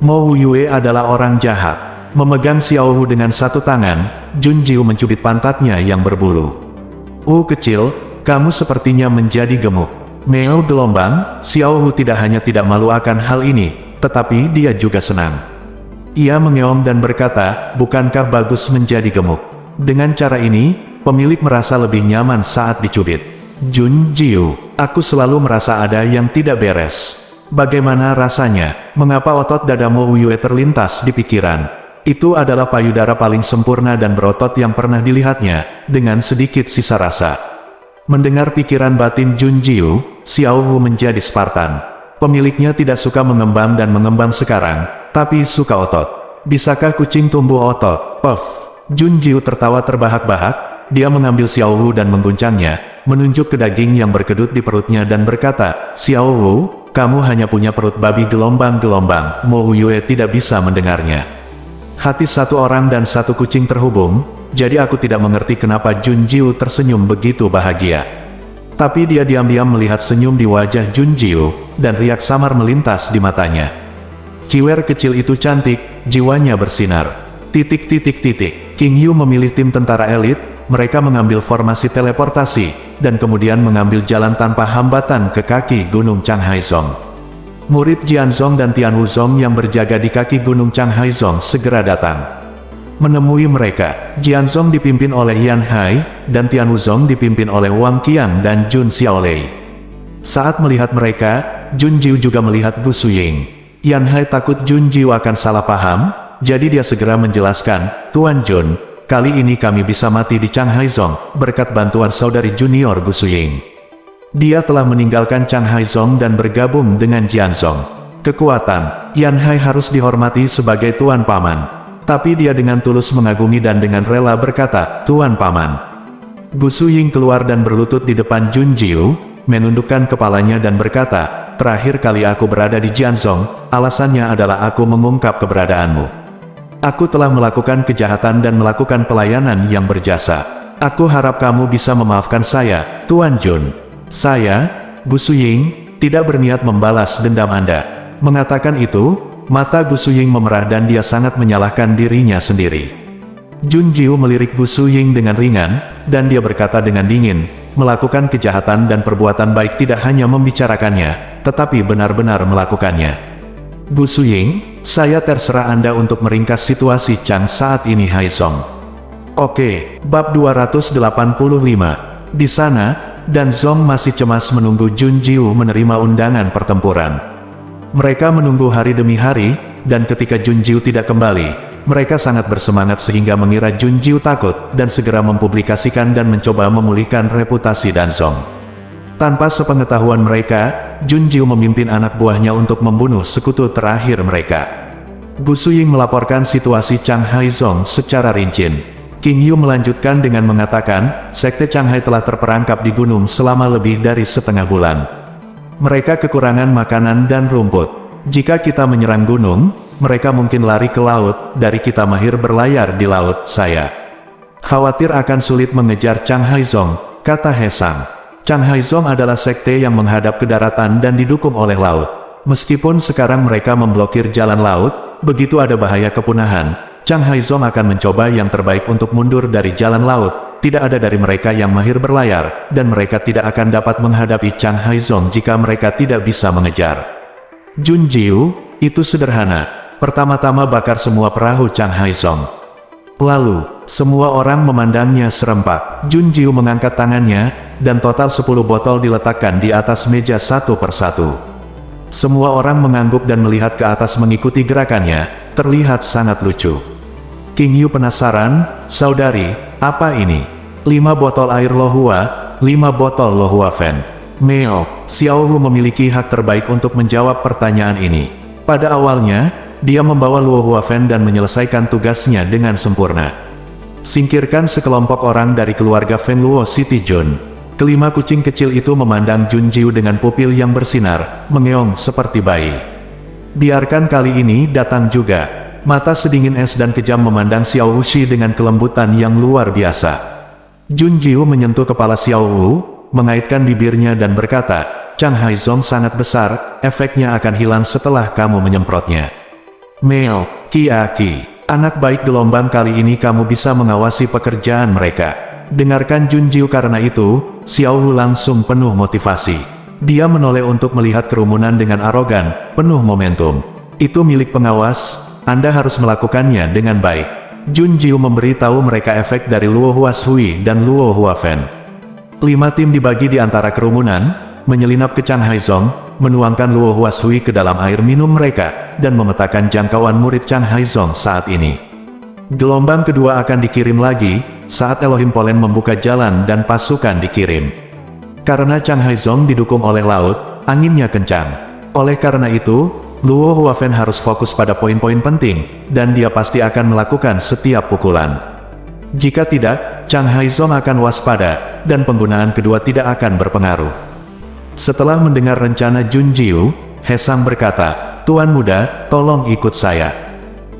Mo Yue adalah orang jahat. Memegang Xiao Wu dengan satu tangan, Jun Jiu mencubit pantatnya yang berbulu. Kecil, kamu sepertinya menjadi gemuk. Meo gelombang, Xiao Wu tidak hanya tidak malu akan hal ini, tetapi dia juga senang. Ia mengeong dan berkata, bukankah bagus menjadi gemuk? Dengan cara ini, pemilik merasa lebih nyaman saat dicubit. Jun Jiu, aku selalu merasa ada yang tidak beres. Bagaimana rasanya? Mengapa otot dada Mo Yue terlintas di pikiran? Itu adalah payudara paling sempurna dan berotot yang pernah dilihatnya, dengan sedikit sisa rasa. Mendengar pikiran batin Jun Jiu, Xiao Wu menjadi Spartan. Pemiliknya tidak suka mengembang dan mengembang sekarang, tapi suka otot. Bisakah kucing tumbuh otot? Puff. Jun Jiu tertawa terbahak-bahak, dia mengambil Xiao Wu dan mengguncangnya, menunjuk ke daging yang berkedut di perutnya dan berkata, Xiao Wu, kamu hanya punya perut babi gelombang-gelombang. Mo Yue tidak bisa mendengarnya. Hati satu orang dan satu kucing terhubung, jadi aku tidak mengerti kenapa Jun Jiu tersenyum begitu bahagia. Tapi dia diam-diam melihat senyum di wajah Jun Jiu, dan riak samar melintas di matanya. Ciwer kecil itu cantik, jiwanya bersinar. King Yu memilih tim tentara elit, mereka mengambil formasi teleportasi, dan kemudian mengambil jalan tanpa hambatan ke kaki Gunung Chang Haizong. Murid Jianzong dan Tian Wuzong yang berjaga di kaki Gunung Chang Haizong segera datang. Menemui mereka, Jianzong dipimpin oleh Yan Hai, dan Tian Wuzong dipimpin oleh Wang Qiang dan Jun Xiaolei. Saat melihat mereka, Jun Jiu juga melihat Gu Suying. Yan Hai takut Jun Jiu akan salah paham, jadi dia segera menjelaskan, Tuan Jun, kali ini kami bisa mati di Chang Haizong, berkat bantuan saudari junior Gu Suying. Dia telah meninggalkan Chang Haizong dan bergabung dengan Jianzong. Kekuatan, Yan Hai harus dihormati sebagai Tuan Paman. Tapi dia dengan tulus mengagumi dan dengan rela berkata, Tuan Paman. Gu Suying keluar dan berlutut di depan Jun Jiu, menundukkan kepalanya dan berkata, terakhir kali aku berada di Jianzong, alasannya adalah aku mengungkap keberadaanmu. Aku telah melakukan kejahatan dan melakukan pelayanan yang berjasa. Aku harap kamu bisa memaafkan saya, Tuan Jun. Saya, Gu Suying, tidak berniat membalas dendam Anda. Mengatakan itu, Mata Gu Suying memerah dan dia sangat menyalahkan dirinya sendiri. Jun Jiu melirik Gu Suying dengan ringan, dan dia berkata dengan dingin, melakukan kejahatan dan perbuatan baik tidak hanya membicarakannya, tetapi benar-benar melakukannya. Gu Suying, saya terserah Anda untuk meringkas situasi Chang saat ini Hai Song. Oke, bab 285. Di sana, dan Zong masih cemas menunggu Jun Jiu menerima undangan pertempuran. Mereka menunggu hari demi hari, dan ketika Jun Jiu tidak kembali, mereka sangat bersemangat sehingga mengira Jun Jiu takut, dan segera mempublikasikan dan mencoba memulihkan reputasi Dan Zong. Tanpa sepengetahuan mereka, Jun Jiu memimpin anak buahnya untuk membunuh sekutu terakhir mereka. Gu Suying melaporkan situasi Chang Hai Zong secara rinci. King Yu melanjutkan dengan mengatakan, Sekte Chang Hai telah terperangkap di gunung selama lebih dari setengah bulan. Mereka kekurangan makanan dan rumput. Jika kita menyerang gunung, mereka mungkin lari ke laut, dari kita mahir berlayar di laut, saya khawatir akan sulit mengejar Chang Hai Zong, kata He Sang. Chang Hai Zong adalah sekte yang menghadap ke daratan dan didukung oleh laut. Meskipun sekarang mereka memblokir jalan laut, begitu ada bahaya kepunahan, Chang Hai Zong akan mencoba yang terbaik untuk mundur dari jalan laut. Tidak ada dari mereka yang mahir berlayar, dan mereka tidak akan dapat menghadapi Chang Hai Zong jika mereka tidak bisa mengejar. Jun Jiu, itu sederhana. Pertama-tama bakar semua perahu Chang Hai Zong. Lalu, semua orang memandangnya serempak. Jun Jiu mengangkat tangannya, dan total 10 botol diletakkan di atas meja satu persatu. Semua orang mengangguk dan melihat ke atas mengikuti gerakannya, terlihat sangat lucu. King Yu penasaran, saudari, apa ini? 5 botol air Lohua, 5 botol Lohua Fen. Meo, Xiao Hu memiliki hak terbaik untuk menjawab pertanyaan ini. Pada awalnya, dia membawa Luo Huafen dan menyelesaikan tugasnya dengan sempurna. Singkirkan sekelompok orang dari keluarga Fen Luo City Jun. Kelima kucing kecil itu memandang Jun Jiu dengan pupil yang bersinar, mengeong seperti bayi. Biarkan kali ini datang juga. Mata sedingin es dan kejam memandang Xiao Wuxi dengan kelembutan yang luar biasa. Jun Jiu menyentuh kepala Xiao Wu, mengaitkan bibirnya dan berkata, Chang Hai Zong sangat besar, efeknya akan hilang setelah kamu menyemprotnya. Mel, Ki, anak baik gelombang kali ini kamu bisa mengawasi pekerjaan mereka. Dengarkan Jun Jiu karena itu, Xiao Hu langsung penuh motivasi. Dia menoleh untuk melihat kerumunan dengan arogan, penuh momentum. Itu milik pengawas, Anda harus melakukannya dengan baik. Jun Jiu memberitahu mereka efek dari Luo Huashui dan Luo Huafen. 5 tim dibagi di antara kerumunan, menyelinap ke Chang Hai Zong, menuangkan Luo Huashui ke dalam air minum mereka, dan memetakan jangkauan murid Chang Hai Zong saat ini. Gelombang kedua akan dikirim lagi, saat Elohim Polen membuka jalan dan pasukan dikirim. Karena Chang Hai Zong didukung oleh laut, anginnya kencang. Oleh karena itu, Luo Huafen harus fokus pada poin-poin penting, dan dia pasti akan melakukan setiap pukulan. Jika tidak, Chang Hai Zong akan waspada, dan penggunaan kedua tidak akan berpengaruh. Setelah mendengar rencana Jun Jiu, He Sang berkata, Tuan muda, tolong ikut saya.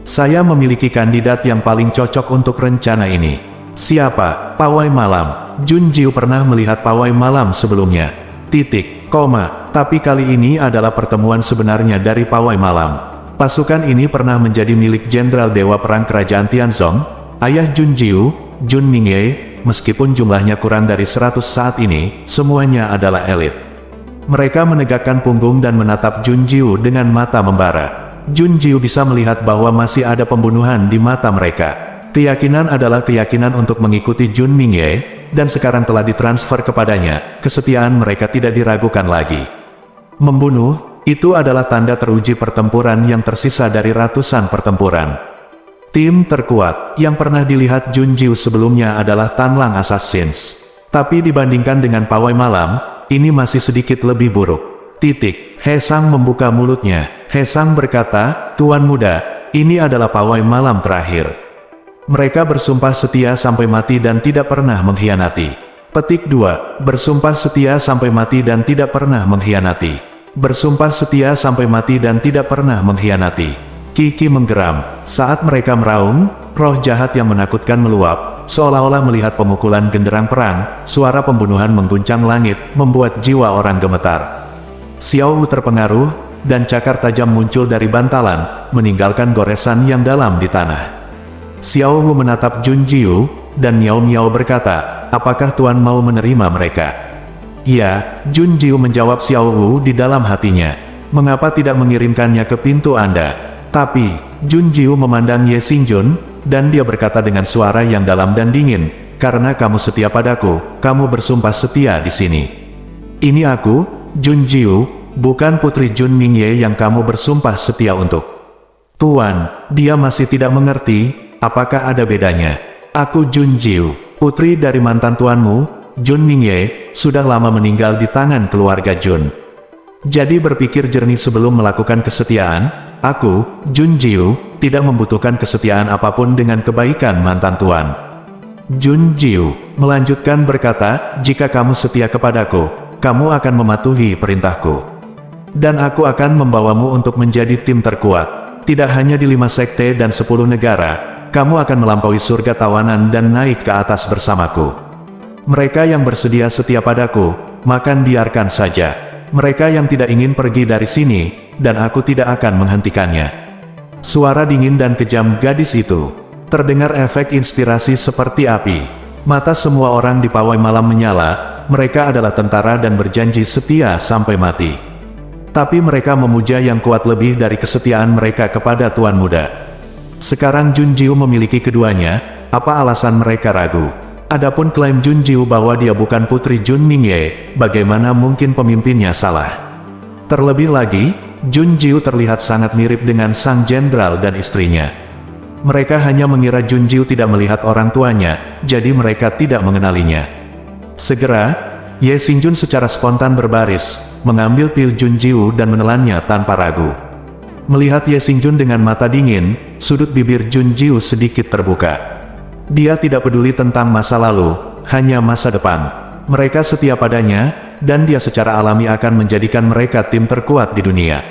Saya memiliki kandidat yang paling cocok untuk rencana ini. Siapa? Pawai malam. Jun Jiu pernah melihat pawai malam sebelumnya. Tapi kali ini adalah pertemuan sebenarnya dari pawai malam. Pasukan ini pernah menjadi milik Jenderal Dewa Perang Kerajaan Tianzong, ayah Jun Jiu, Jun Mingye, meskipun jumlahnya kurang dari 100 saat ini, semuanya adalah elit. Mereka menegakkan punggung dan menatap Jun Jiu dengan mata membara. Jun Jiu bisa melihat bahwa masih ada pembunuhan di mata mereka. Keyakinan adalah keyakinan untuk mengikuti Jun Mingye, dan sekarang telah ditransfer kepadanya. Kesetiaan mereka tidak diragukan lagi. Membunuh, itu adalah tanda teruji pertempuran yang tersisa dari ratusan pertempuran. Tim terkuat yang pernah dilihat Jun Jiu sebelumnya adalah Tanlang Assassins. Tapi dibandingkan dengan pawai malam, ini masih sedikit lebih buruk. He Sang membuka mulutnya. He Sang berkata, Tuan muda, ini adalah pawai malam terakhir. Mereka bersumpah setia sampai mati dan tidak pernah mengkhianati. Petik 2. Bersumpah setia sampai mati dan tidak pernah mengkhianati. Bersumpah setia sampai mati dan tidak pernah mengkhianati. Kiki menggeram. Saat mereka meraung, roh jahat yang menakutkan meluap, seolah-olah melihat pemukulan genderang perang, suara pembunuhan mengguncang langit, membuat jiwa orang gemetar. Xiao Wu terpengaruh, dan cakar tajam muncul dari bantalan, meninggalkan goresan yang dalam di tanah. Xiao Wu menatap Jun Jiu, dan Miao Miao berkata, apakah Tuan mau menerima mereka? Ya, Jun Jiu menjawab Xiao Wu di dalam hatinya. Mengapa tidak mengirimkannya ke pintu Anda? Tapi, Jun Jiu memandang Ye Xingjun, dan dia berkata dengan suara yang dalam dan dingin, karena kamu setia padaku, kamu bersumpah setia di sini. Ini aku, Jun Jiu, bukan putri Jun Mingye yang kamu bersumpah setia untuk. Tuan, dia masih tidak mengerti, apakah ada bedanya? Aku Jun Jiu, putri dari mantan tuanmu, Jun Mingye, sudah lama meninggal di tangan keluarga Jun. Jadi berpikir jernih sebelum melakukan kesetiaan, aku, Jun Jiu, tidak membutuhkan kesetiaan apapun dengan kebaikan mantan tuan. Jun Jiu melanjutkan berkata, jika kamu setia kepadaku, kamu akan mematuhi perintahku. Dan aku akan membawamu untuk menjadi tim terkuat. Tidak hanya di 5 sekte dan 10 negara, kamu akan melampaui surga tawanan dan naik ke atas bersamaku. Mereka yang bersedia setia padaku, makan biarkan saja. Mereka yang tidak ingin pergi dari sini, dan aku tidak akan menghentikannya. Suara dingin dan kejam gadis itu. Terdengar efek inspirasi seperti api. Mata semua orang di pawai malam menyala, mereka adalah tentara dan berjanji setia sampai mati. Tapi mereka memuja yang kuat lebih dari kesetiaan mereka kepada Tuan Muda. Sekarang Jun Jiu memiliki keduanya, apa alasan mereka ragu? Adapun klaim Jun Jiu bahwa dia bukan putri Jun Mingye, bagaimana mungkin pemimpinnya salah? Terlebih lagi, Jun Jiu terlihat sangat mirip dengan sang jenderal dan istrinya. Mereka hanya mengira Jun Jiu tidak melihat orang tuanya, jadi mereka tidak mengenalinya. Segera, Ye Xingjun secara spontan berbaris, mengambil pil Jun Jiu dan menelannya tanpa ragu. Melihat Ye Xingjun dengan mata dingin, sudut bibir Jun Jiu sedikit terbuka. Dia tidak peduli tentang masa lalu, hanya masa depan. Mereka setia padanya, dan dia secara alami akan menjadikan mereka tim terkuat di dunia.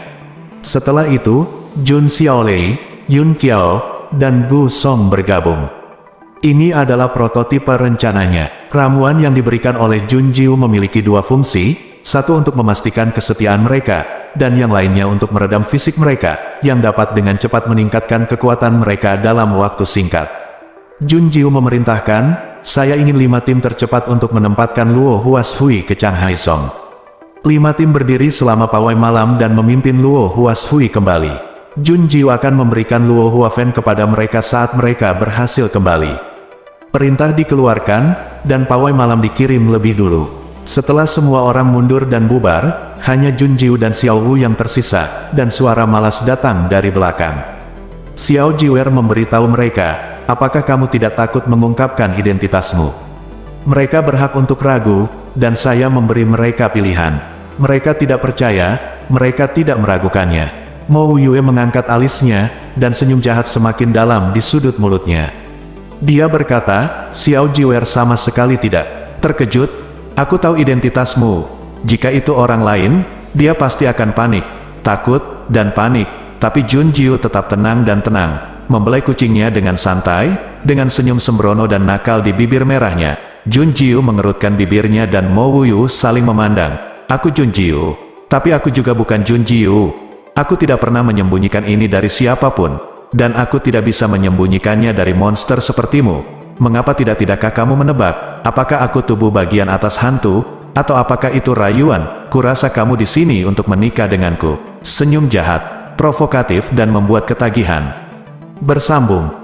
Setelah itu, Jun Xiaolei, Yun Qiao, dan Gu Song bergabung. Ini adalah prototipe rencananya. Ramuan yang diberikan oleh Jun Jiu memiliki 2 fungsi, satu untuk memastikan kesetiaan mereka, dan yang lainnya untuk meredam fisik mereka, yang dapat dengan cepat meningkatkan kekuatan mereka dalam waktu singkat. Jun Jiu memerintahkan, saya ingin 5 tim tercepat untuk menempatkan Luo Huas Hui ke Changhai Song. 5 tim berdiri selama pawai malam dan memimpin Luo Huas Hui kembali. Jun Jiu akan memberikan Luo Huafen kepada mereka saat mereka berhasil kembali. Perintah dikeluarkan, dan pawai malam dikirim lebih dulu. Setelah semua orang mundur dan bubar, hanya Jun Jiu dan Xiao Wu yang tersisa, dan suara malas datang dari belakang. Xiao Jiwer memberitahu mereka, apakah kamu tidak takut mengungkapkan identitasmu? Mereka berhak untuk ragu, dan saya memberi mereka pilihan. Mereka tidak percaya, mereka tidak meragukannya. Mo Yue mengangkat alisnya, dan senyum jahat semakin dalam di sudut mulutnya. Dia berkata, Xiao Jiwer sama sekali tidak terkejut. Aku tahu identitasmu. Jika itu orang lain, dia pasti akan panik, takut, dan panik. Tapi Jun Jiu tetap tenang dan tenang, membelai kucingnya dengan santai, dengan senyum sembrono dan nakal di bibir merahnya. Jun Jiu mengerutkan bibirnya dan Mo Wuyu saling memandang. Aku Jun Jiu, tapi aku juga bukan Jun Jiu. Aku tidak pernah menyembunyikan ini dari siapapun, dan aku tidak bisa menyembunyikannya dari monster sepertimu. Mengapa tidakkah kamu menebak, apakah aku tubuh bagian atas hantu, atau apakah itu rayuan? Kurasa kamu di sini untuk menikah denganku. Senyum jahat, provokatif dan membuat ketagihan. Bersambung.